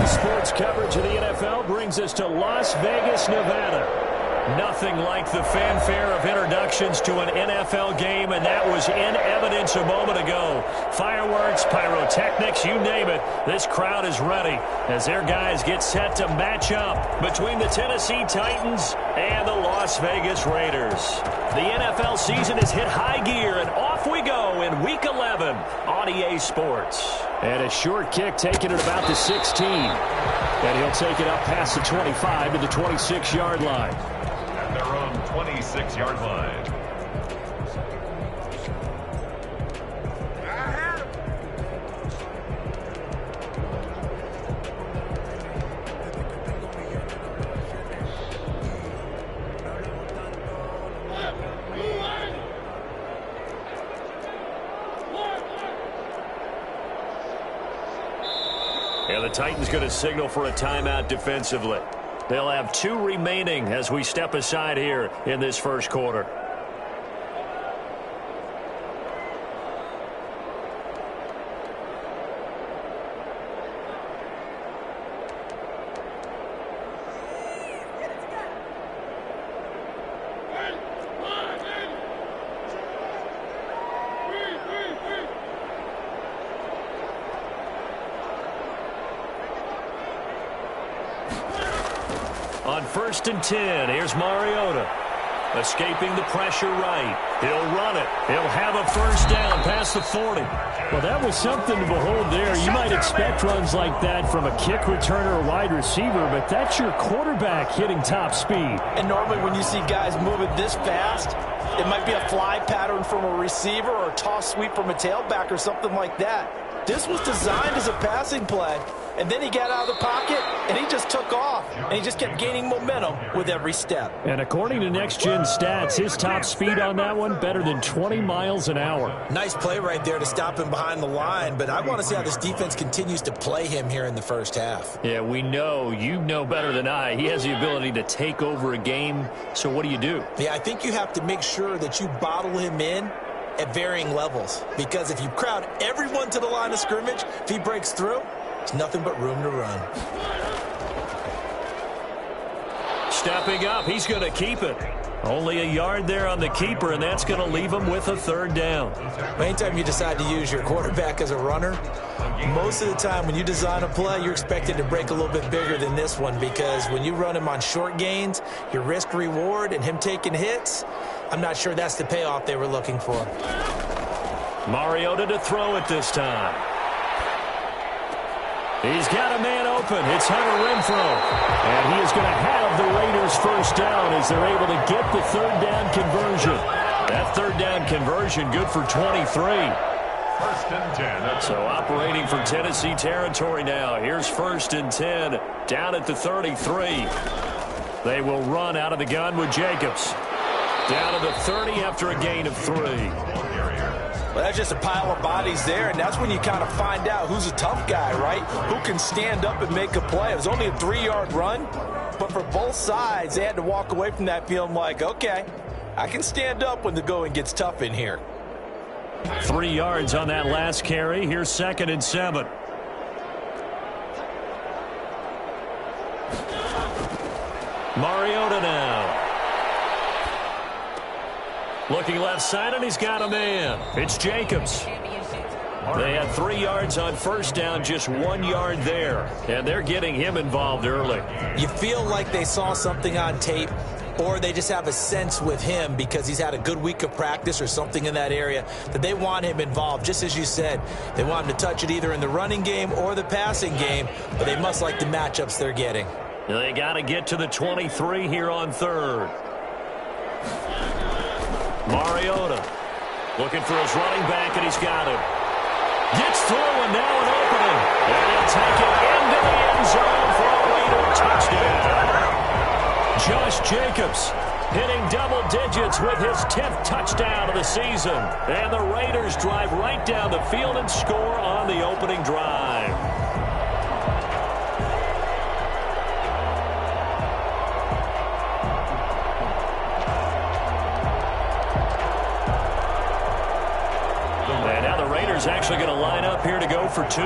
Sports coverage of the NFL brings us to Las Vegas, Nevada. Nothing like the fanfare of introductions to an NFL game, and that was in evidence a moment ago. Fireworks, pyrotechnics, you name it. This crowd is ready as their guys get set to match up between the Tennessee Titans and the Las Vegas Raiders. The NFL season has hit high gear, and off we go in Week 11 on EA Sports. And a short kick taken at about the 16. And he'll take it up past the 25 to the 26-yard line. At their own 26-yard line. And the Titans going to signal for a timeout defensively. They'll have 2 remaining as we step aside here in this first quarter. On 1st and 10, here's Mariota. Escaping the pressure right. He'll run it. He'll have a first down past the 40. Well, that was something to behold there. You might expect runs like that from a kick returner or wide receiver, but that's your quarterback hitting top speed. And normally when you see guys moving this fast, it might be a fly pattern from a receiver or a toss sweep from a tailback or something like that. This was designed as a passing play, and then he got out of the pocket, and he just took off, and he just kept gaining momentum with every step. And according to Next Gen Stats, his top speed on that one, better than 20 miles an hour. Nice play right there to stop him behind the line, but I want to see how this defense continues to play him here in the first half. Yeah, we know. You know better than I. He has the ability to take over a game, so what do you do? Yeah, I think you have to make sure that you bottle him in at varying levels, because if you crowd everyone to the line of scrimmage, if he breaks through, there's nothing but room to run. Stepping up, he's going to keep it. Only a yard there on the keeper, and that's going to leave him with a 3rd down. Anytime you decide to use your quarterback as a runner, most of the time when you design a play, you're expected to break a little bit bigger than this one, because when you run him on short gains, your risk-reward and him taking hits, I'm not sure that's the payoff they were looking for. Mariota to throw it this time. He's got a man open. It's Hunter Renfrow. And he is going to have the Raiders first down as they're able to get the 3rd down conversion. That 3rd down conversion good for 23. 1st and 10. So operating from Tennessee territory now. Here's 1st and 10 down at the 33. They will run out of the gun with Jacobs. Down to the 30 after a gain of 3. Well, that's just a pile of bodies there, and that's when you kind of find out who's a tough guy, right? Who can stand up and make a play. It was only a 3-yard run, but for both sides, they had to walk away from that feeling like, okay, I can stand up when the going gets tough in here. 3 yards on that last carry. Here's 2nd and 7. Mariota now. Looking left side, and he's got a man. It's Jacobs. They had 3 yards on first down, just 1 yard there. And they're getting him involved early. You feel like they saw something on tape, or they just have a sense with him because he's had a good week of practice or something in that area that they want him involved. Just as you said, they want him to touch it either in the running game or the passing game, but they must like the matchups they're getting. They got to get to the 23 here on 3rd. Mariota looking for his running back, and he's got him. Gets through, and now an opening. And he'll take it into the end zone for a Raider touchdown. Josh Jacobs hitting double digits with his 10th touchdown of the season. And the Raiders drive right down the field and score on the opening drive. And now the Raiders actually going to line up here to go for 2.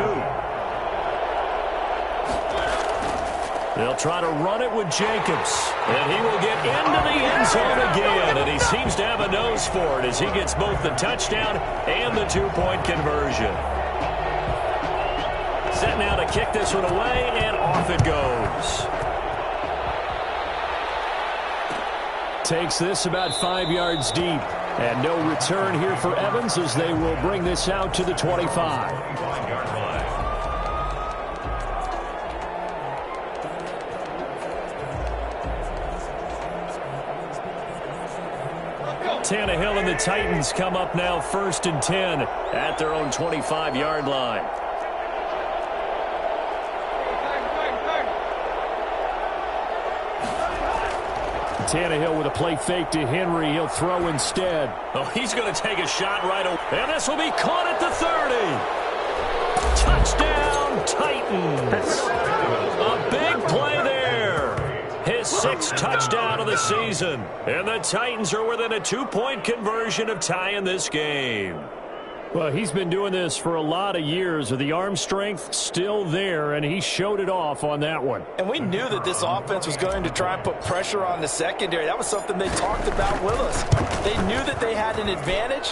They'll try to run it with Jacobs. And he will get into the end zone again. And he seems to have a nose for it as he gets both the touchdown and the two-point conversion. Set now to kick this one away, and off it goes. Takes this about 5 yards deep. And no return here for Evans as they will bring this out to the 25. 5-yard line. Tannehill and the Titans come up now 1st and 10 at their own 25-yard line. Tannehill with a play fake to Henry. He'll throw instead. Oh, he's going to take a shot right away. And this will be caught at the 30. Touchdown, Titans. A big play there. His 6th touchdown of the season. And the Titans are within a 2-point conversion of tying this game. Well, he's been doing this for a lot of years with the arm strength still there, and he showed it off on that one. And we knew that this offense was going to try and put pressure on the secondary. That was something they talked about with us. They knew that they had an advantage,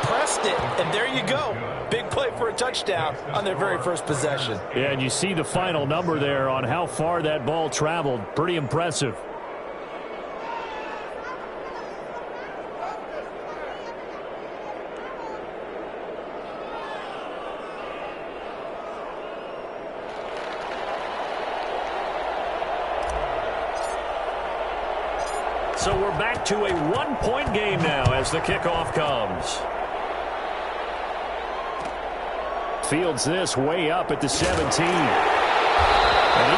pressed it, and there you go. Big play for a touchdown on their very first possession. Yeah, and you see the final number there on how far that ball traveled. Pretty impressive. So we're back to a 1-point game now as the kickoff comes. Fields this way up at the 17. And he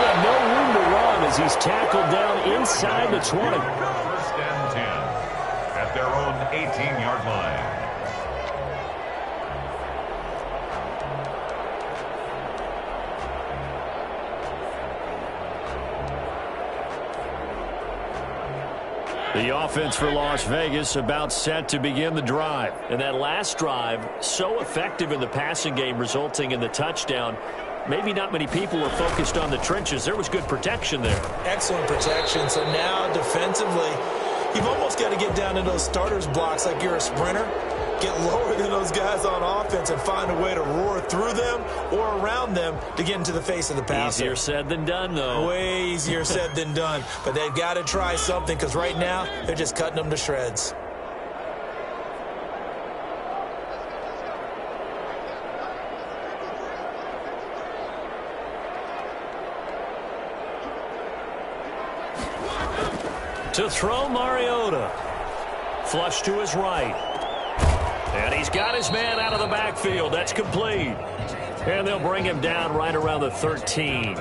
had no room to run as he's tackled down inside the 20. 1st and 10 at their own 18-yard line. The offense for Las Vegas about set to begin the drive. And that last drive, so effective in the passing game, resulting in the touchdown. Maybe not many people are focused on the trenches. There was good protection there. Excellent protection. So now defensively, you've almost got to get down in those starters blocks like you're a sprinter. Get lower than those guys on offense and find a way to roar through them or around them to get into the face of the passer. Easier said than done, though. Way easier said than done. But they've got to try something because right now they're just cutting them to shreds. To throw, Mariota. Flush to his right. And he's got his man out of the backfield. That's complete. And they'll bring him down right around the 13.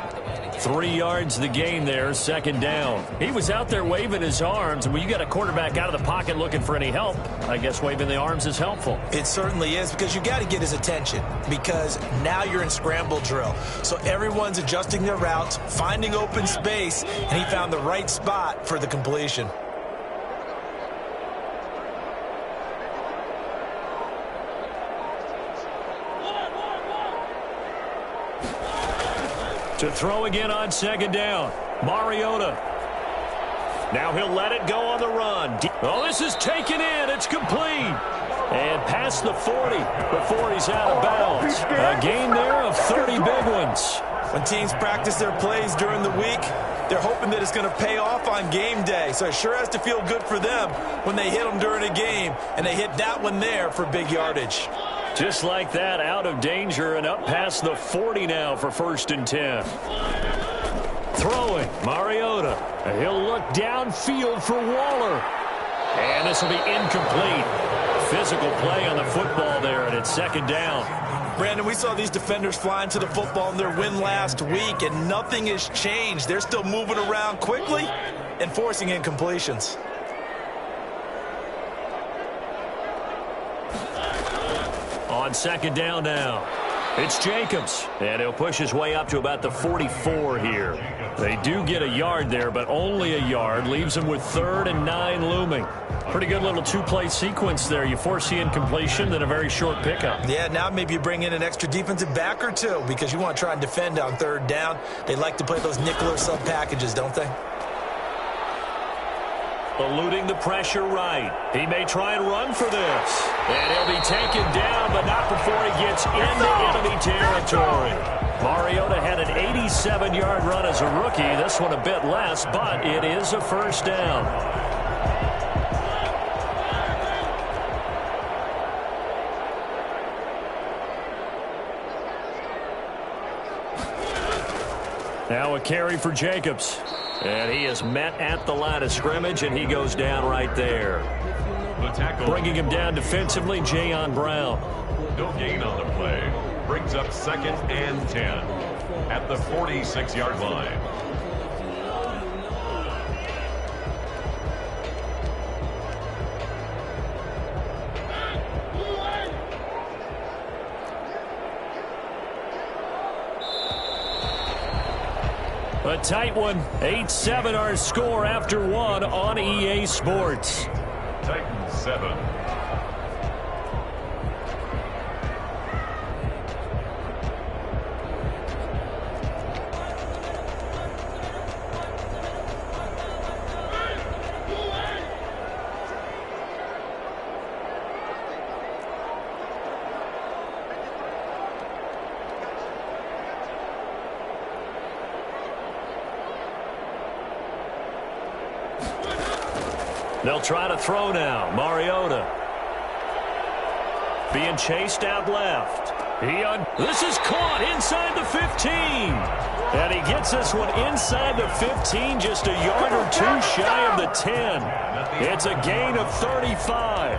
3 yards the gain there, 2nd down. He was out there waving his arms. And when you got a quarterback out of the pocket looking for any help, I guess waving the arms is helpful. It certainly is because you got to get his attention because now you're in scramble drill. So everyone's adjusting their routes, finding open space, and he found the right spot for the completion. To throw again on 2nd down. Mariota. Now he'll let it go on the run. Oh, this is taken in. It's complete. And past the 40 before he's out of bounds. A gain there of 30 big ones. When teams practice their plays during the week, they're hoping that it's going to pay off on game day. So it sure has to feel good for them when they hit them during a game. And they hit that one there for big yardage. Just like that, out of danger and up past the 40 now for 1st and 10. Throwing, Mariota. He'll look downfield for Waller. And this will be incomplete. Physical play on the football there, and it's 2nd down. Brandon, we saw these defenders flying to the football in their win last week, and nothing has changed. They're still moving around quickly and forcing incompletions. On 2nd down now. It's Jacobs, and he'll push his way up to about the 44 here. They do get a yard there, but only a yard. Leaves them with 3rd and 9 looming. Pretty good little two-play sequence there. You force the incompletion, then a very short pickup. Yeah, now maybe you bring in an extra defensive back or two because you want to try and defend on 3rd down. They like to play those nickel or sub packages, don't they? Eluding the pressure right. He may try and run for this. And he'll be taken down, but not before he gets into enemy territory. Mariota had an 87-yard run as a rookie. This one a bit less, but it is a first down. Now a carry for Jacobs. And he is met at the line of scrimmage, and he goes down right there. The tackle. Bringing him down defensively, Jayon Brown. No gain on the play. Brings up 2nd and 10 at the 46-yard line. A tight one. 8-7 our score after one on EA Sports. Titans 7. They'll try to throw now. Mariota being chased out left. This is caught inside the 15. And he gets this one inside the 15, just a yard or two shy of the 10. It's a gain of 35.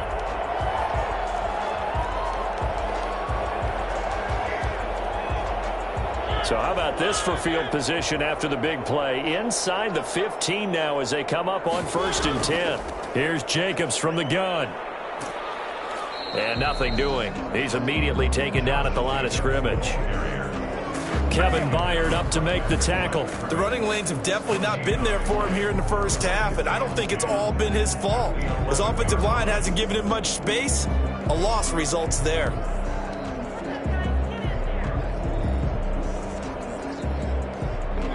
So how about this for field position after the big play? Inside the 15 now as they come up on 1st and 10. Here's Jacobs from the gun. And nothing doing. He's immediately taken down at the line of scrimmage. Kevin Byard up to make the tackle. The running lanes have definitely not been there for him here in the first half, and I don't think it's all been his fault. His offensive line hasn't given him much space. A loss results there.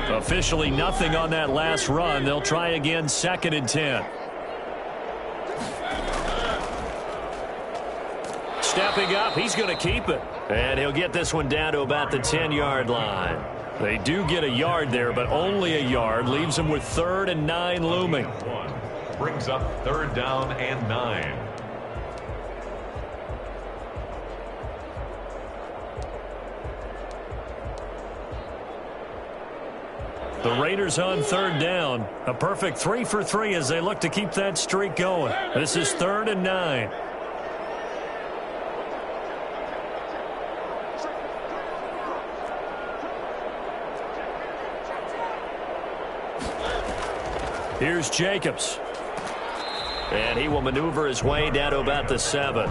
Officially nothing on that last run. They'll try again 2nd and 10. Stepping up, he's going to keep it. And he'll get this one down to about the 10-yard line. They do get a yard there, but only a yard. Leaves them with 3rd and 9 looming. Brings up 3rd down and 9. The Raiders on 3rd down. A perfect 3 for 3 as they look to keep that streak going. This is 3rd and 9. Here's Jacobs. And he will maneuver his way down to about the 7.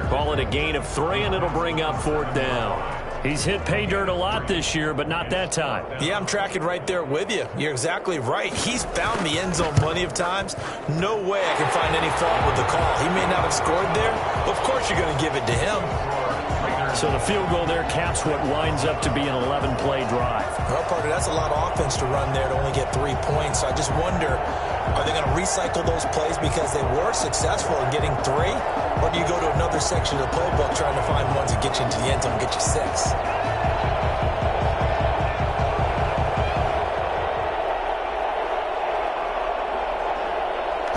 Call it a gain of 3, and it'll bring up 4th down. He's hit pay dirt a lot this year, but not that time. Yeah, I'm tracking right there with you. You're exactly right. He's found the end zone plenty of times. No way I can find any fault with the call. He may not have scored there. Of course you're going to give it to him. So the field goal there caps what winds up to be an 11-play drive. Well, Parker, that's a lot of offense to run there to only get 3 points. So I just wonder, are they going to recycle those plays because they were successful in getting 3? Or do you go to another section of the playbook trying to find ones that get you into the end zone and get you 6?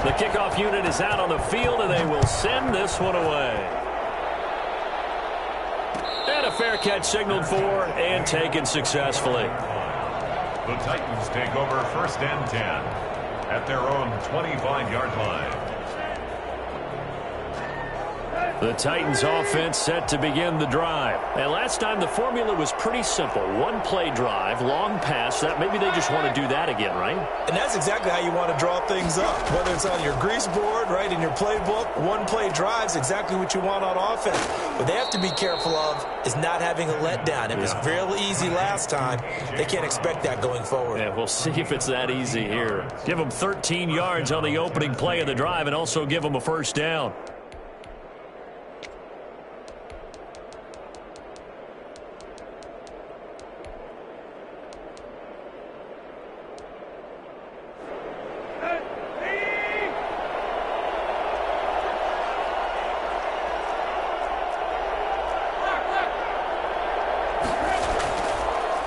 The kickoff unit is out on the field, and they will send this one away. And a fair catch signaled for and taken successfully. The Titans take over 1st and 10 at their own 25-yard line. The Titans offense set to begin the drive. And last time the formula was pretty simple. One play drive, long pass. That maybe they just want to do that again, right? And that's exactly how you want to draw things up. Whether it's on your grease board, right, in your playbook, one play drive is exactly what you want on offense. What they have to be careful of is not having a letdown. It was real easy last time. They can't expect that going forward. Yeah, we'll see if it's that easy here. Give them 13 yards on the opening play of the drive and also give them a first down.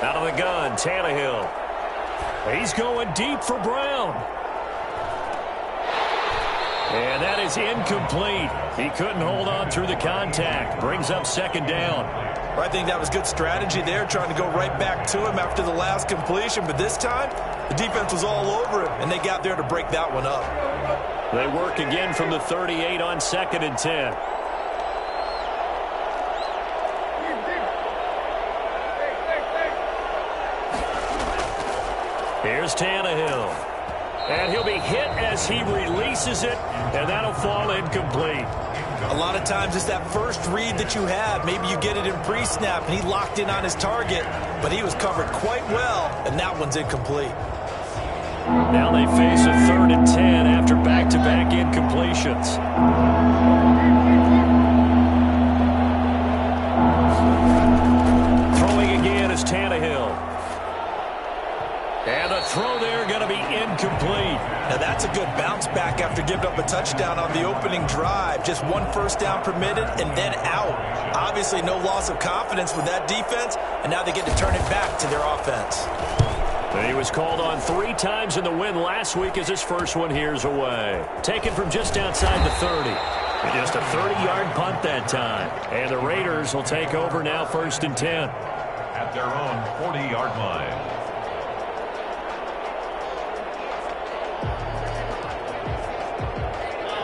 Out of the gun, Tannehill. He's going deep for Brown. And that is incomplete. He couldn't hold on through the contact. Brings up second down. Well, I think that was good strategy there, trying to go right back to him after the last completion. But this time, the defense was all over him, and they got there to break that one up. They work again from the 38 on 2nd and 10. Here's Tannehill. And he'll be hit as he releases it, and that'll fall incomplete. A lot of times it's that first read that you have. Maybe you get it in pre-snap, and he locked in on his target, but he was covered quite well, and that one's incomplete. Now they face a 3rd and 10 after back-to-back incompletions. Throwing again is Tannehill. And the throw there going to be incomplete. Now that's a good bounce back after giving up a touchdown on the opening drive. Just one first down permitted and then out. Obviously no loss of confidence with that defense, and now they get to turn it back to their offense. He was called on 3 times in the win last week as his first one here's away. Taken from just outside the 30. Just a 30-yard punt that time. And the Raiders will take over now 1st and 10. At their own 40-yard line.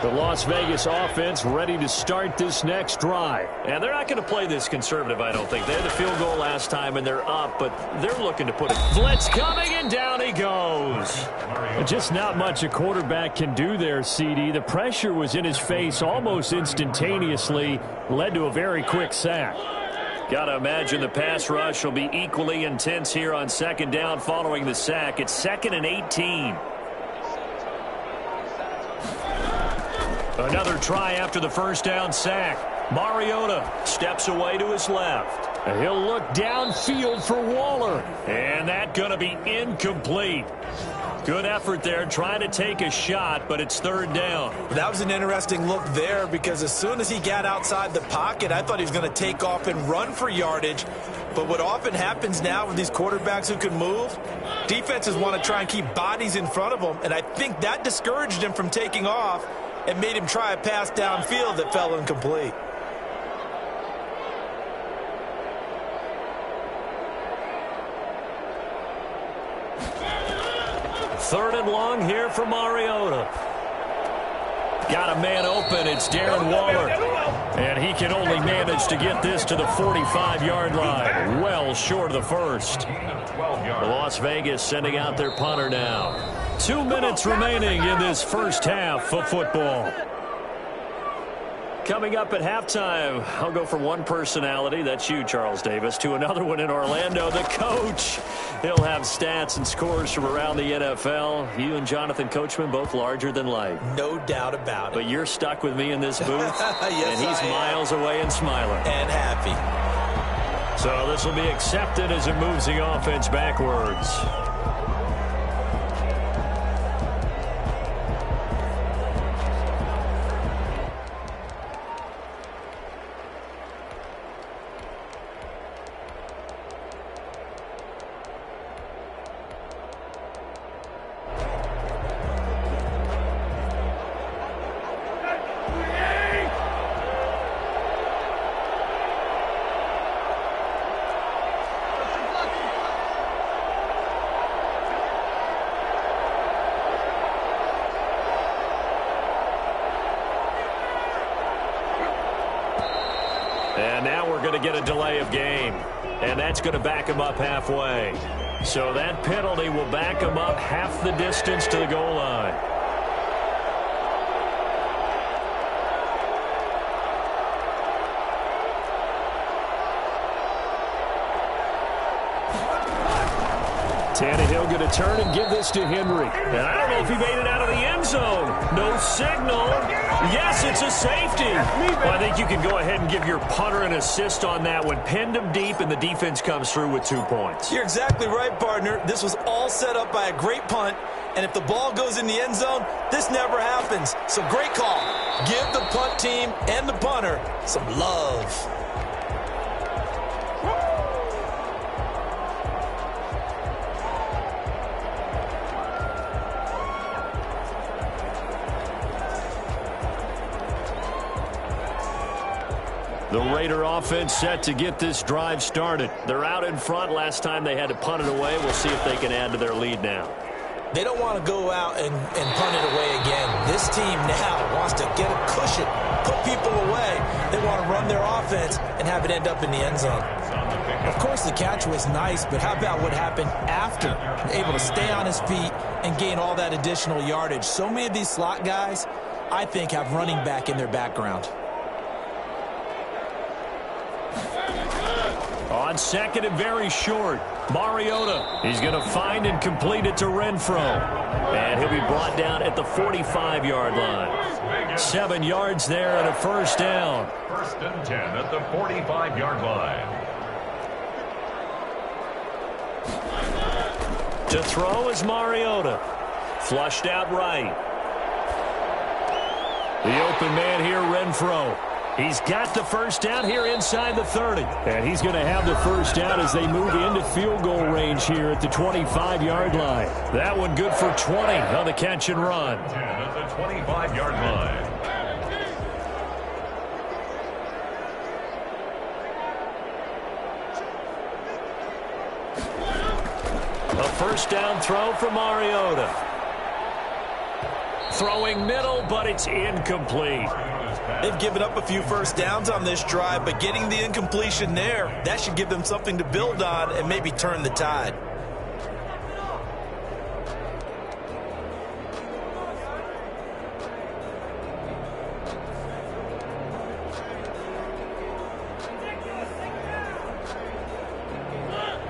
The Las Vegas offense ready to start this next drive. And they're not going to play this conservative, I don't think. They had the field goal last time, and they're up, but they're looking to put it. Blitz coming, and down he goes. Just not much a quarterback can do there, CD. The pressure was in his face almost instantaneously, led to a very quick sack. Got to imagine the pass rush will be equally intense here on 2nd down following the sack. It's 2nd and 18. Another try after the first down sack. Mariota steps away to his left. And he'll look downfield for Waller. And that's going to be incomplete. Good effort there trying to take a shot, but it's 3rd down. That was an interesting look there because as soon as he got outside the pocket, I thought he was going to take off and run for yardage. But what often happens now with these quarterbacks who can move, defenses want to try and keep bodies in front of them, and I think that discouraged him from taking off and made him try a pass downfield that fell incomplete. Third and long here for Mariota. Got a man open. It's Darren Waller. And he can only manage to get this to the 45-yard line. Well short of the first. Las Vegas sending out their punter now. 2 minutes remaining in this first half of football. Coming up at halftime, I'll go from one personality, that's you, Charles Davis, to another one in Orlando, the coach. He'll have stats and scores from around the NFL. You and Jonathan Coachman, both larger than life. No doubt about it. But you're stuck with me in this booth, yes, and he's miles away and smiling. And happy. So this will be accepted as it moves the offense backwards. And now we're going to get a delay of game. And that's going to back him up halfway. So that penalty will back him up half the distance to the goal line. Tannehill going to turn and give this to Henry. And I don't know if he made it out of the end zone. No signal. Yes, it's a safety. Well, I think you can go ahead and give your punter an assist on that one. Pinned him deep, and the defense comes through with 2 points. You're exactly right, partner. This was all set up by a great punt. And if the ball goes in the end zone, this never happens. So great call. Give the punt team and the punter some love. The Raider offense set to get this drive started. They're out in front. Last time they had to punt it away. We'll see if they can add to their lead now. They don't want to go out and punt it away again. This team now wants to get a cushion, put people away. They want to run their offense and have it end up in the end zone. Of course, the catch was nice, but how about what happened after? Able to stay on his feet and gain all that additional yardage. So many of these slot guys, I think, have running back in their background. On second and very short, Mariota. He's going to find and complete it to Renfro. And he'll be brought down at the 45-yard line. 7 yards there and a first down. First and 10 at the 45-yard line. To throw is Mariota. Flushed out right. The open man here, Renfro. He's got the first down here inside the 30. And he's going to have the first down as they move into field goal range here at the 25-yard line. That one good for 20 on the catch and run. 10 at the 25-yard line. A first down throw for Mariota. Throwing middle, but it's incomplete. They've given up a few first downs on this drive, but getting the incompletion there, that should give them something to build on and maybe turn the tide.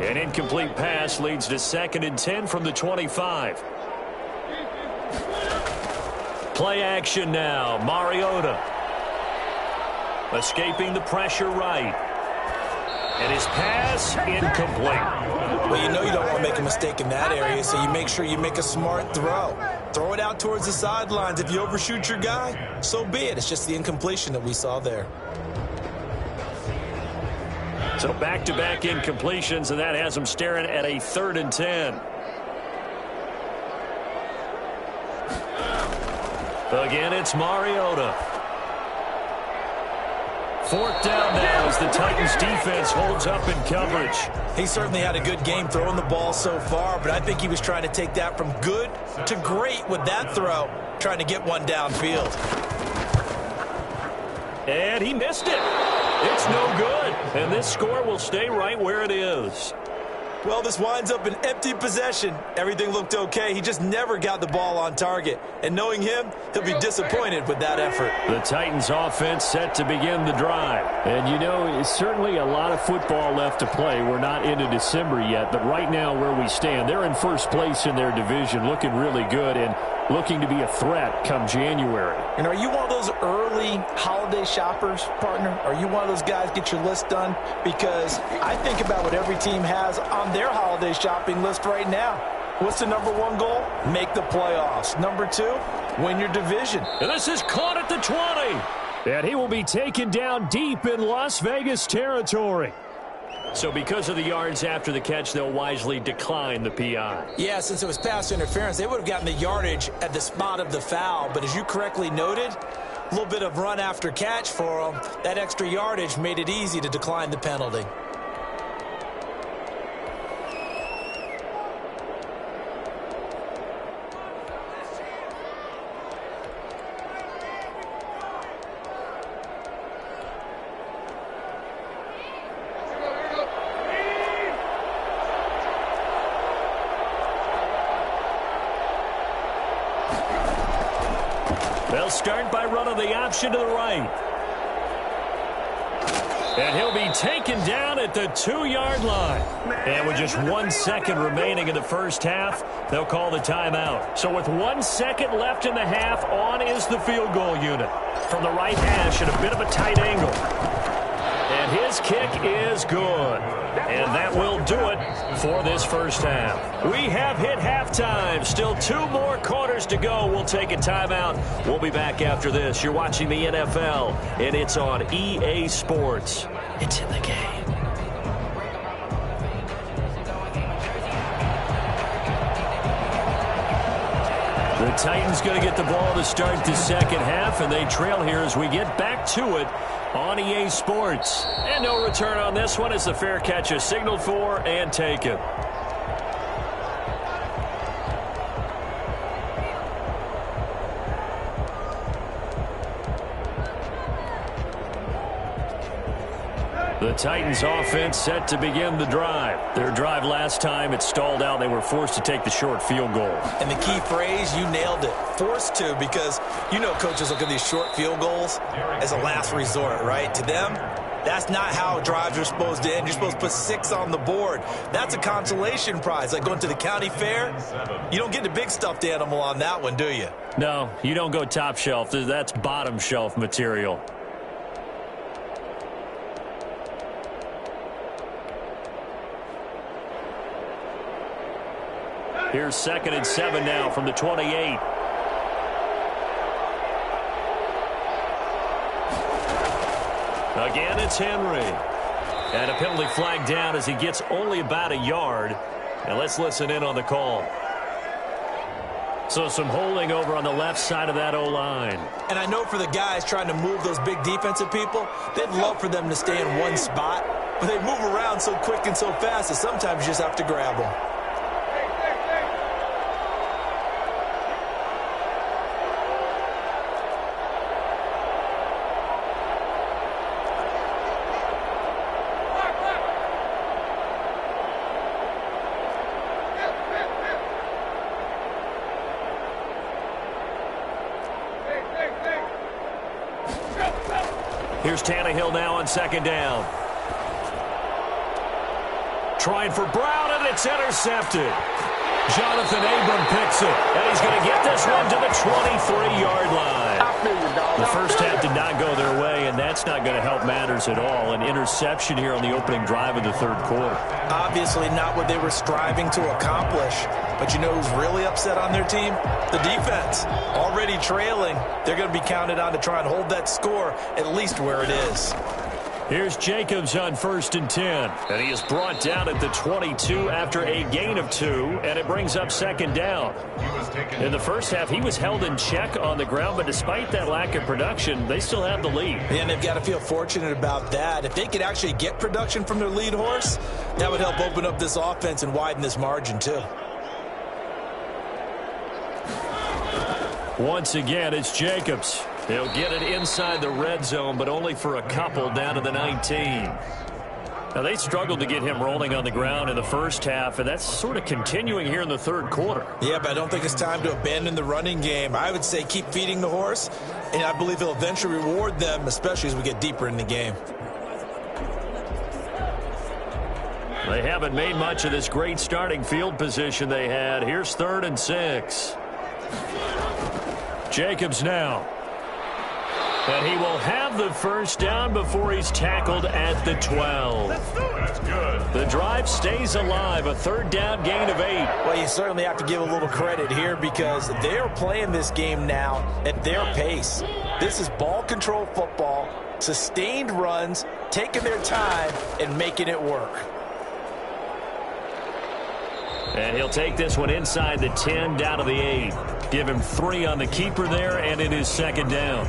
An incomplete pass leads to 2nd and 10 from the 25. Play action now. Mariota escaping the pressure right. And his pass incomplete. Well, you know you don't want to make a mistake in that area, so you make sure you make a smart throw. Throw it out towards the sidelines. If you overshoot your guy, so be it. It's just the incompletion that we saw there. So back-to-back incompletions, and that has them staring at a 3rd and 10. Again, it's Mariota. 4th down now as the Titans defense holds up in coverage. He certainly had a good game throwing the ball so far, but I think he was trying to take that from good to great with that throw, trying to get one downfield. And he missed it. It's no good. And this score will stay right where it is. Well, this winds up an empty possession. Everything looked okay. He just never got the ball on target. And knowing him, he'll be disappointed with that effort. The Titans offense set to begin the drive. And, you know, it's certainly a lot of football left to play. We're not into December yet, but right now where we stand, they're in first place in their division, looking really good and looking to be a threat come January. And are you one of those early holiday shoppers, partner? Are you one of those guys get your list done? Because I think about what every team has on their holiday shopping list right now. What's the number 1 goal? Make the playoffs. Number 2, win your division. And this is caught at the 20. And he will be taken down deep in Las Vegas territory. So because of the yards after the catch, they'll wisely decline the PI. Yeah, since it was pass interference, they would have gotten the yardage at the spot of the foul. But as you correctly noted, a little bit of run after catch for them. That extra yardage made it easy to decline the penalty. start by running the option to the right. And he'll be taken down at the 2-yard line. And with just 1 second remaining in the first half, they'll call the timeout. So with 1 second left in the half, on is the field goal unit. From the right hash at a bit of a tight angle. And his kick is good. And that will do it for this first half. We have hit halftime. Still 2 more quarters to go. We'll take a timeout. We'll be back after this. You're watching the NFL, and it's on EA Sports. It's in the game. The Titans going to get the ball to start the second half, and they trail here as we get back to it on EA Sports. And no return on this one as the fair catch is signaled for and taken. The Titans offense set to begin the drive. Their drive last time, it stalled out. They were forced to take the short field goal. And the key phrase, you nailed it. Forced to, because you know coaches look at these short field goals as a last resort, right? To them, that's not how drives are supposed to end. You're supposed to put 6 on the board. That's a consolation prize. Like going to the county fair, you don't get the big stuffed animal on that one, do you? No, you don't go top shelf. That's bottom shelf material. Here's 2nd and 7 now from the 28. Again, it's Henry. And a penalty flag down as he gets only about a yard. And let's listen in on the call. So some holding over on the left side of that O-line. And I know for the guys trying to move those big defensive people, they'd love for them to stay in one spot. But they move around so quick and so fast that sometimes you just have to grab them. Here's Tannehill now on 2nd down. Trying for Brown, and it's intercepted. Jonathan Abram picks it, and he's going to get this one to the 23-yard line. The first half did not go their way, and that's not going to help matters at all. An interception here on the opening drive of the third quarter. Obviously not what they were striving to accomplish. But you know who's really upset on their team? The defense. Already trailing, they're going to be counted on to try and hold that score at least where it is. Here's Jacobs on 1st and 10. And he is brought down at the 22 after a gain of 2. And it brings up 2nd down. In the first half, he was held in check on the ground. But despite that lack of production, they still have the lead. And they've got to feel fortunate about that. If they could actually get production from their lead horse, that would help open up this offense and widen this margin too. Once again, it's Jacobs. He'll get it inside the red zone, but only for a couple down to the 19. Now, they struggled to get him rolling on the ground in the first half, and that's sort of continuing here in the third quarter. Yeah, but I don't think it's time to abandon the running game. I would say keep feeding the horse, and I believe he'll eventually reward them, especially as we get deeper in the game. They haven't made much of this great starting field position they had. Here's 3rd and 6. Jacobs now. And he will have the first down before he's tackled at the 12. That's good. The drive stays alive. A 3rd down gain of 8. Well, you certainly have to give a little credit here because they're playing this game now at their pace. This is ball control football, sustained runs, taking their time, and making it work. And he'll take this one inside the 10 down to the 8. Give him 3 on the keeper there, and it is 2nd down.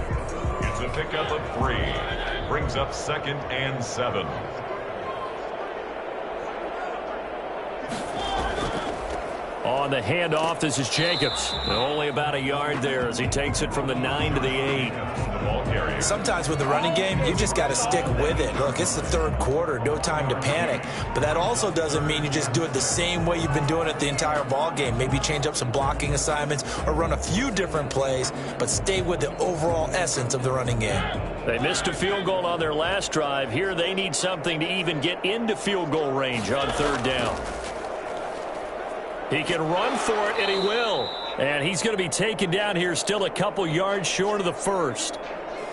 It's a pickup of 3. Brings up 2nd and 7. On the handoff, this is Jacobs. Only about a yard there as he takes it from the 9 to the 8. The ball carry. Sometimes with the running game, you just got to stick with it. Look, it's the third quarter, no time to panic. But that also doesn't mean you just do it the same way you've been doing it the entire ball game. Maybe change up some blocking assignments or run a few different plays, but stay with the overall essence of the running game. They missed a field goal on their last drive. Here they need something to even get into field goal range on third down. He can run for it, and he will. And he's going to be taken down here still a couple yards short of the first.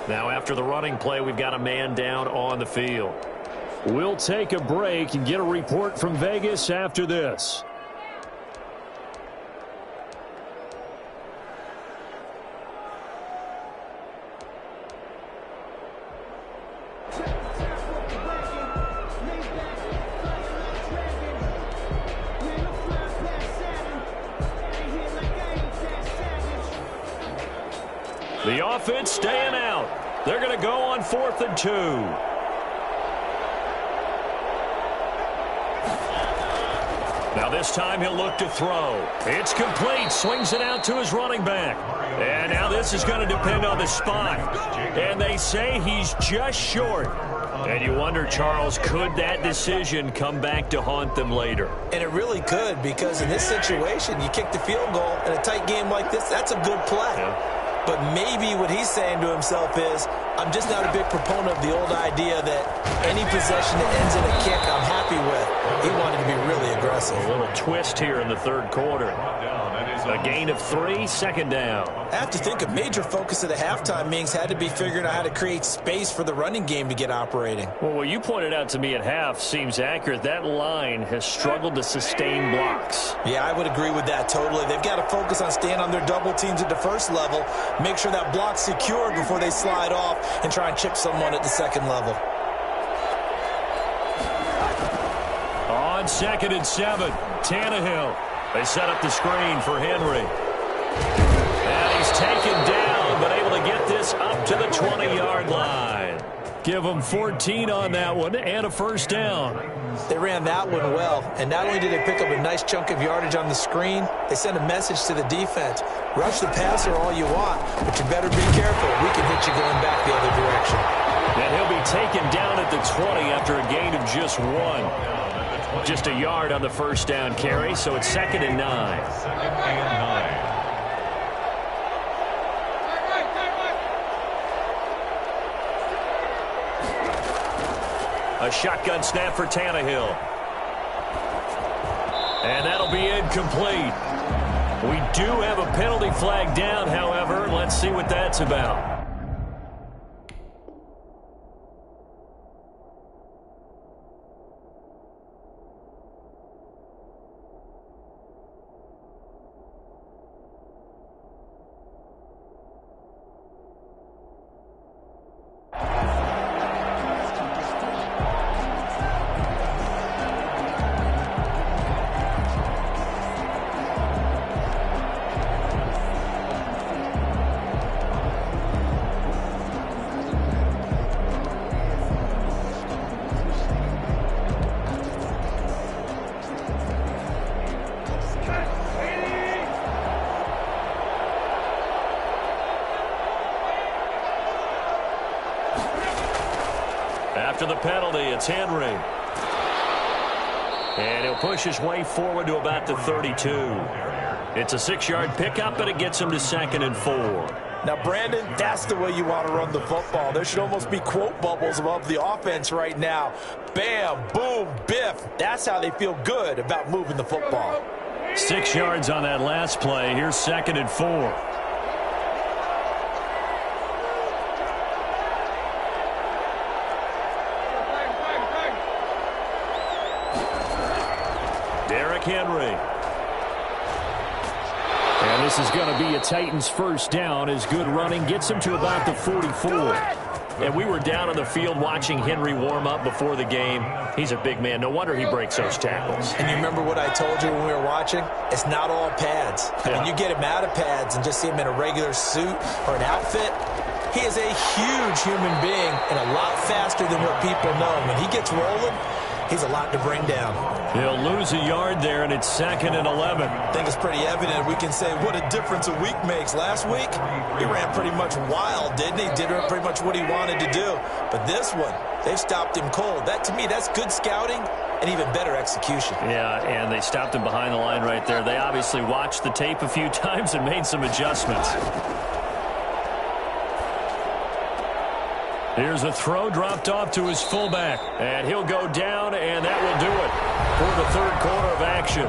Now after the running play, we've got a man down on the field. We'll take a break and get a report from Vegas after this. The offense staying out. They're going to go on 4th and 2. Now this time he'll look to throw. It's complete. Swings it out to his running back. And now this is going to depend on the spot. And they say he's just short. And you wonder, Charles, could that decision come back to haunt them later? And it really could, because in this situation, you kick the field goal in a tight game like this, that's a good play. Yeah. But maybe what he's saying to himself is, I'm just not a big proponent of the old idea that any possession that ends in a kick I'm happy with. He wanted to be really aggressive. A little twist here in the third quarter. A gain of 3, second down. I have to think a major focus of the halftime meetings had to be figuring out how to create space for the running game to get operating. Well, what you pointed out to me at half seems accurate. That line has struggled to sustain blocks. Yeah, I would agree with that totally. They've got to focus on staying on their double teams at the first level, make sure that block's secured before they slide off and try and chip someone at the second level. On 2nd and 7, Tannehill. They set up the screen for Henry. And he's taken down, but able to get this up to the 20-yard line. Give them 14 on that one and a first down. They ran that one well, and not only did they pick up a nice chunk of yardage on the screen, they sent a message to the defense. Rush the passer all you want, but you better be careful. We can hit you going back the other direction. And he'll be taken down at the 20 after a gain of just 1. Just a yard on the first down carry, so it's 2nd and 9. 2nd and 9. A shotgun snap for Tannehill. And that'll be incomplete. We do have a penalty flag down, however. Let's see what that's about. After the penalty, it's Henry. And he'll push his way forward to about the 32. It's a 6-yard pickup, but it gets him to 2nd and 4. Now, Brandon, that's the way you want to run the football. There should almost be quote bubbles above the offense right now. Bam, boom, biff. That's how they feel good about moving the football. 6 yards on that last play. Here's 2nd and 4. Henry. And this is going to be a Titans first down as good running gets him to about the 44. And we were down on the field watching Henry warm up before the game. He's a big man. No wonder he breaks those tackles. And you remember what I told you when we were watching? It's not all pads. I mean, you get him out of pads and just see him in a regular suit or an outfit. He is a huge human being and a lot faster than what people know. When he gets rolling, he's a lot to bring down. He'll lose a yard there, and it's 2nd and 11. I think it's pretty evident. We can say what a difference a week makes. Last week, he ran pretty much wild, didn't he? Did pretty much what he wanted to do. But this one, they stopped him cold. That, to me, that's good scouting and even better execution. Yeah, and they stopped him behind the line right there. They obviously watched the tape a few times and made some adjustments. Here's a throw dropped off to his fullback. And he'll go down, and that will do it for the third quarter of action.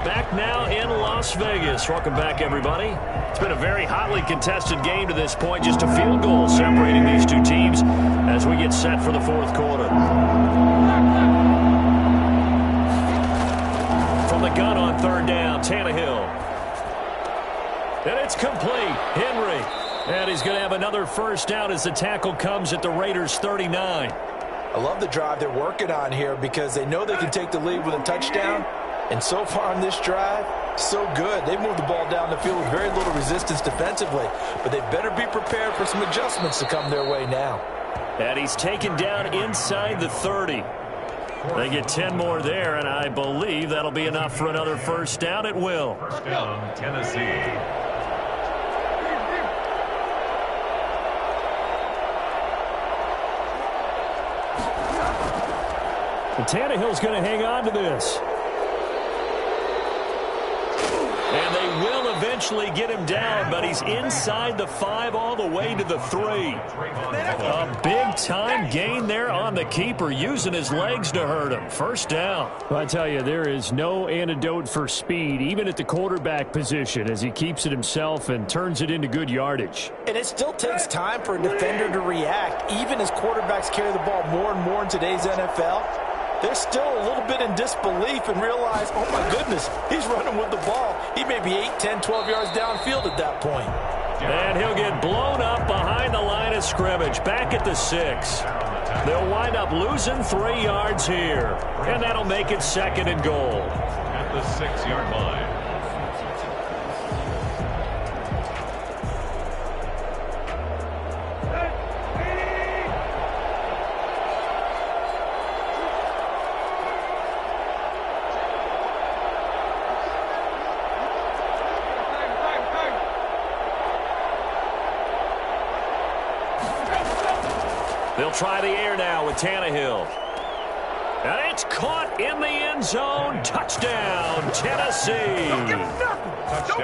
Back now in Las Vegas. Welcome back, everybody. It's been a very hotly contested game to this point. Just a field goal separating these two teams as we get set for the fourth quarter. From the gun on third down, Tannehill. And it's complete. Henry. And he's going to have another first down as the tackle comes at the Raiders' 39. I love the drive they're working on here because they know they can take the lead with a touchdown. And so far on this drive, so good. They moved the ball down the field with very little resistance defensively. But they better be prepared for some adjustments to come their way now. And he's taken down inside the 30. They get 10 more there, and I believe that'll be enough for another first down. It will. First down, Tennessee. And Tannehill's going to hang on to this. And they will eventually get him down, but he's inside the 5 all the way to the 3. A big-time gain there on the keeper, using his legs to hurt him. First down. I tell you, there is no antidote for speed, even at the quarterback position, as he keeps it himself and turns it into good yardage. And it still takes time for a defender to react, even as quarterbacks carry the ball more and more in today's NFL. They're still a little bit in disbelief and realize, oh, my goodness, he's running with the ball. He may be 8, 10, 12 yards downfield at that point. And he'll get blown up behind the line of scrimmage, back at the 6. They'll wind up losing 3 yards here, and that'll make it 2nd and goal. At the 6-yard line. They'll try the air now with Tannehill. And it's caught in the end zone. Touchdown, Tennessee.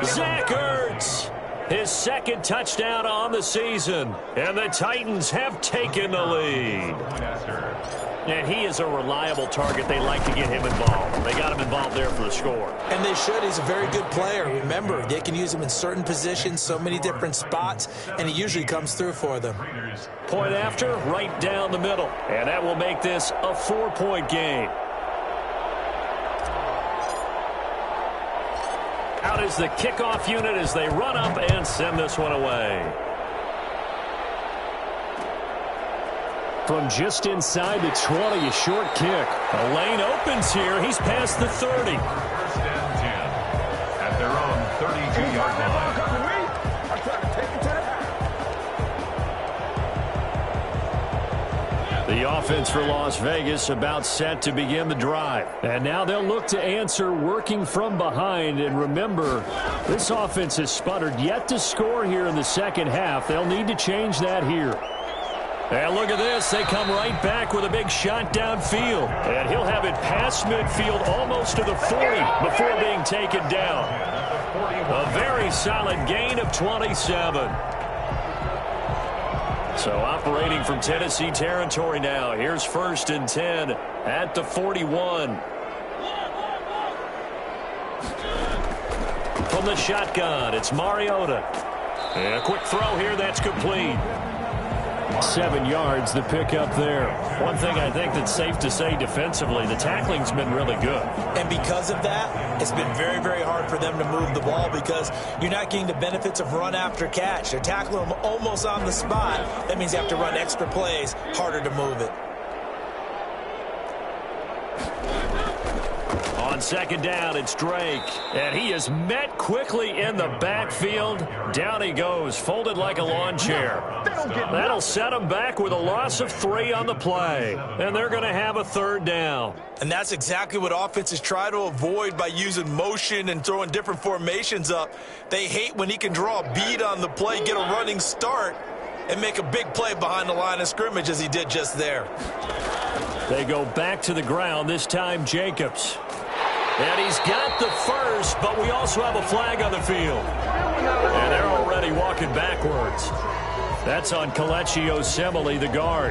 Zach Ertz, his 2nd touchdown on the season. And the Titans have taken the lead. And he is a reliable target. They like to get him involved. They got him involved there for the score. And they should. He's a very good player. Remember, they can use him in certain positions, so many different spots, and he usually comes through for them. Point after, right down the middle. And that will make this a 4-point game. Out is the kickoff unit as they run up and send this one away. From just inside the 20, a short kick. A lane opens here. He's past the 30. First and 10 at their own 32-yard line. The offense for Las Vegas about set to begin the drive. And now they'll look to answer working from behind. And remember, this offense has sputtered yet to score here in the second half. They'll need to change that here. And look at this. They come right back with a big shot downfield. And he'll have it past midfield almost to the 40 before being taken down. A very solid gain of 27. So operating from Tennessee territory now. Here's 1st and 10 at the 41. From the shotgun, it's Mariota. And a quick throw here, that's complete. 7 yards, the pickup there. One thing I think that's safe to say defensively, the tackling's been really good. And because of that, it's been very, very hard for them to move the ball because you're not getting the benefits of run after catch. They're tackling them almost on the spot. That means you have to run extra plays, harder to move it. On On second down, it's Drake. And he is met quickly in the backfield. Down he goes, folded like a lawn chair. That'll set him back with a loss of 3 on the play. And they're going to have a third down. And that's exactly what offenses try to avoid by using motion and throwing different formations up. They hate when he can draw a bead on the play, get a running start, and make a big play behind the line of scrimmage as he did just there. They go back to the ground, this time Jacobs. And he's got the first, but we also have a flag on the field. And they're already walking backwards. That's on Kelechi Osemele, the guard.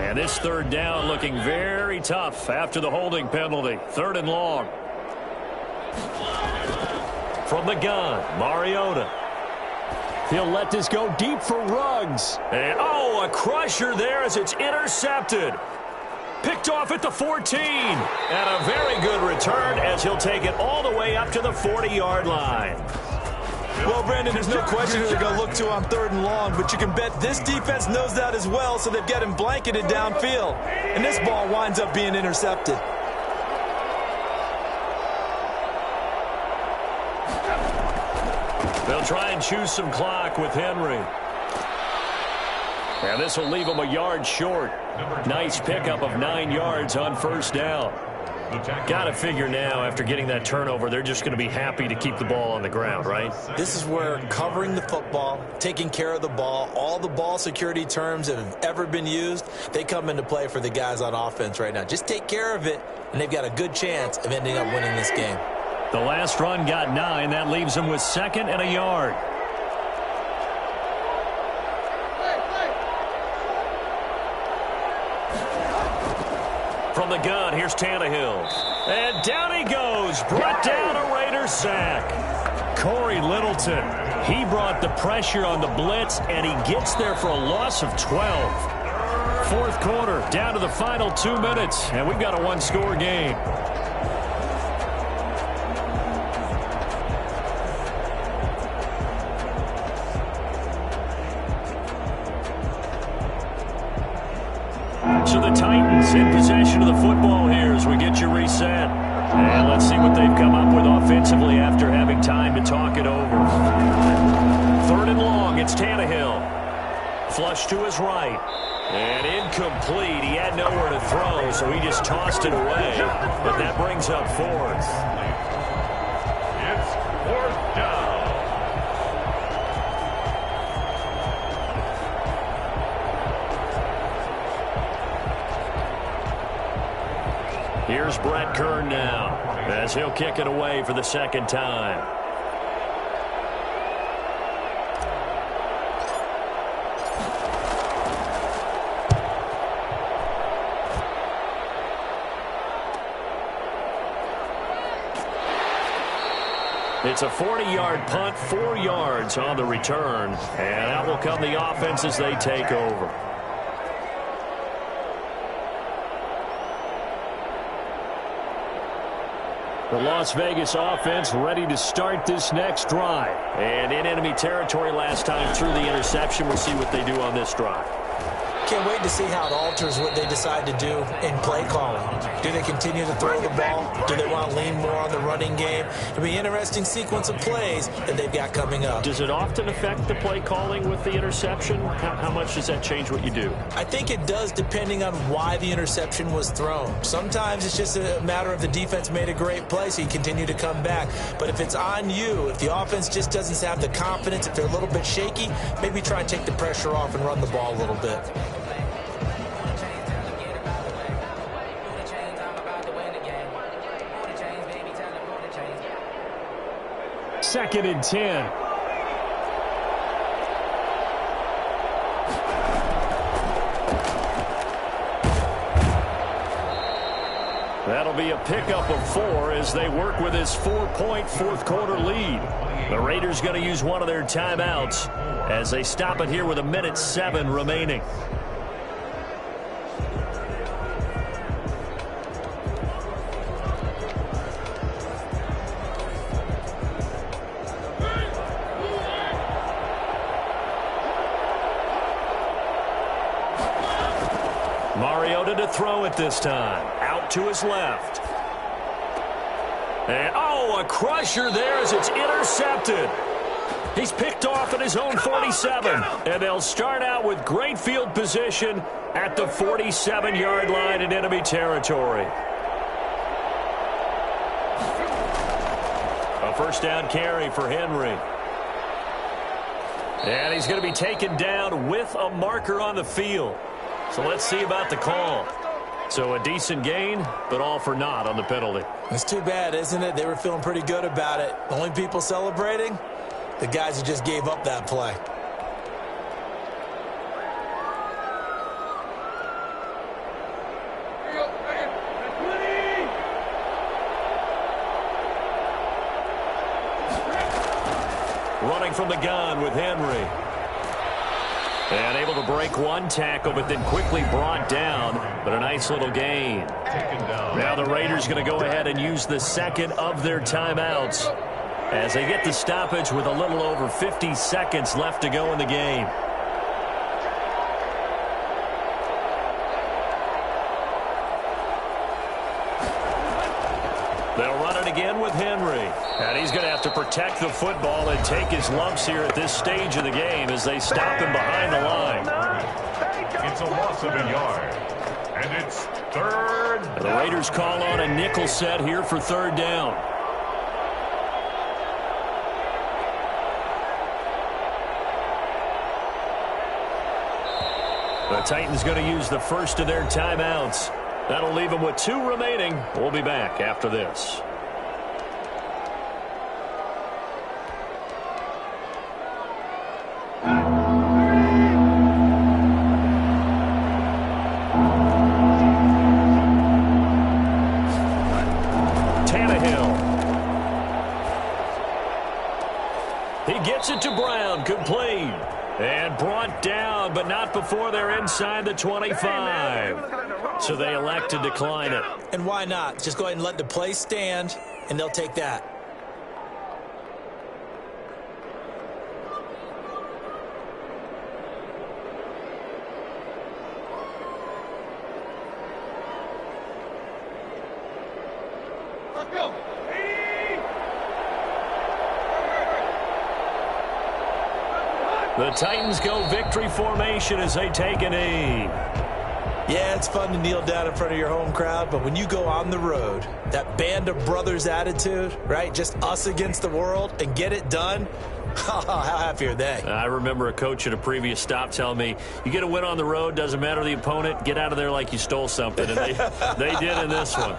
And this third down looking very tough after the holding penalty. 3rd and long. From the gun, Mariota. He'll let this go deep for Ruggs. And, a crusher there as it's intercepted. Picked off at the 14. And a very good return as he'll take it all the way up to the 40-yard line. Well, Brandon, there's no question who they're going to look to on 3rd and long, but you can bet this defense knows that as well, so they've got him blanketed downfield. And this ball winds up being intercepted. They'll try and choose some clock with Henry. And this will leave him a yard short. Nice pickup of 9 yards on 1st down. Got to figure now, after getting that turnover, they're just going to be happy to keep the ball on the ground, right? This is where covering the football, taking care of the ball, all the ball security terms that have ever been used, they come into play for the guys on offense right now. Just take care of it, and they've got a good chance of ending up winning this game. The last run got 9. That leaves them with 2nd and a yard. From the gun, here's Tannehill. And down he goes. Brought down a Raider sack. Corey Littleton. He brought the pressure on the blitz, and he gets there for a loss of 12. 4th quarter, down to the final 2 minutes, and we've got a 1-score game. So the Titans in possession of the football here as we get you reset. And let's see what they've come up with offensively after having time to talk it over. 3rd and long, it's Tannehill. Flush to his right. And incomplete. He had nowhere to throw, so he just tossed it away. But that brings up 4th. It's 4th down. Here's Brett Kern now as he'll kick it away for the 2nd time. It's a 40-yard punt, 4 yards on the return, and out will come the offense as they take over. The Las Vegas offense ready to start this next drive. And in enemy territory last time through the interception. We'll see what they do on this drive. Can't wait to see how it alters what they decide to do in play calling. Do they continue to throw the ball? Do they want to lean more on the running game? It'll be an interesting sequence of plays that they've got coming up. Does it often affect the play calling with the interception? How much does that change what you do? I think it does, depending on why the interception was thrown. Sometimes it's just a matter of the defense made a great play, so you continue to come back. But if it's on you, if the offense just doesn't have the confidence, if they're a little bit shaky, maybe try and take the pressure off and run the ball a little bit. 2nd and 10. That'll be a pickup of 4 as they work with this 4-point 4th quarter lead. The Raiders going to use one of their timeouts as they stop it here with 1:07 remaining. throw it this time. Out to his left. And, oh, a crusher there as it's intercepted. He's picked off at his own 47. And they'll start out with great field position at the 47-yard line in enemy territory. A first down carry for Henry. And he's going to be taken down with a marker on the field. So let's see about the call. So a decent gain, but all for naught on the penalty. It's too bad, isn't it? They were feeling pretty good about it. The only people celebrating, the guys who just gave up that play. Running from the gun with Henry. And able to break one tackle, but then quickly brought down. But a nice little gain. Now the Raiders going to go ahead and use the second of their timeouts as they get the stoppage with a little over 50 seconds left to go in the game. They'll run it again with Henry. And he's going to have to protect the football and take his lumps here at this stage of the game as they stop him behind the line. It's a loss of a yard. And it's third down. The Raiders call on a nickel set here for third down. The Titans going to use the first of their timeouts. That'll leave them with 2 remaining. We'll be back after this. He gets it to Brown, complete. And brought down, but not before they're inside the 25. So they elect to decline it. And why not? Just go ahead and let the play stand, and they'll take that. Let's go. The Titans go victory formation as they take a knee. Yeah, it's fun to kneel down in front of your home crowd, but when you go on the road, that band of brothers attitude, right? Just us against the world and get it done. How happy are they? I remember a coach at a previous stop telling me, you get a win on the road, doesn't matter the opponent, get out of there like you stole something. And they did in this one.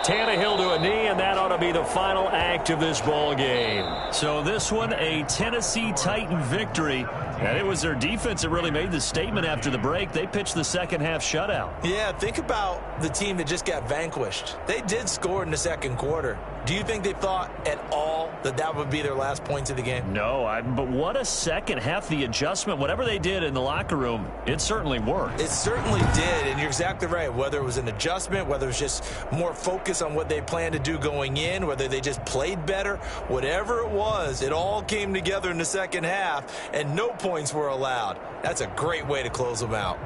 Tannehill to a knee, and that ought to be the final act of this ball game. So this one, a Tennessee Titan victory. And it was their defense that really made the statement after the break. They pitched the second half shutout. Yeah, think about the team that just got vanquished. They did score in the second quarter. Do you think they thought at all that that would be their last points of the game? No, but what a second half. The adjustment, whatever they did in the locker room, it certainly worked. It certainly did, and you're exactly right. Whether it was an adjustment, whether it was just more focus on what they planned to do going in, whether they just played better, whatever it was, it all came together in the second half, and no points were allowed. That's a great way to close them out.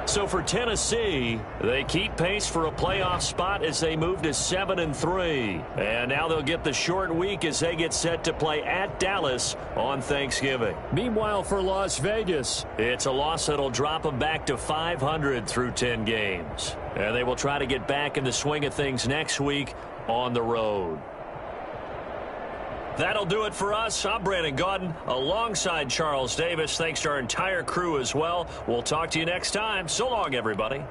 So for Tennessee, they keep pace for a playoff spot as they move to 7-3. And now they'll get the short week as they get set to play at Dallas on Thanksgiving. Meanwhile, for Las Vegas, it's a loss that'll drop them back to 500 through 10 games. And they will try to get back in the swing of things next week on the road. That'll do it for us. I'm Brandon Gaudin alongside Charles Davis. Thanks to our entire crew as well. We'll talk to you next time. So long, everybody.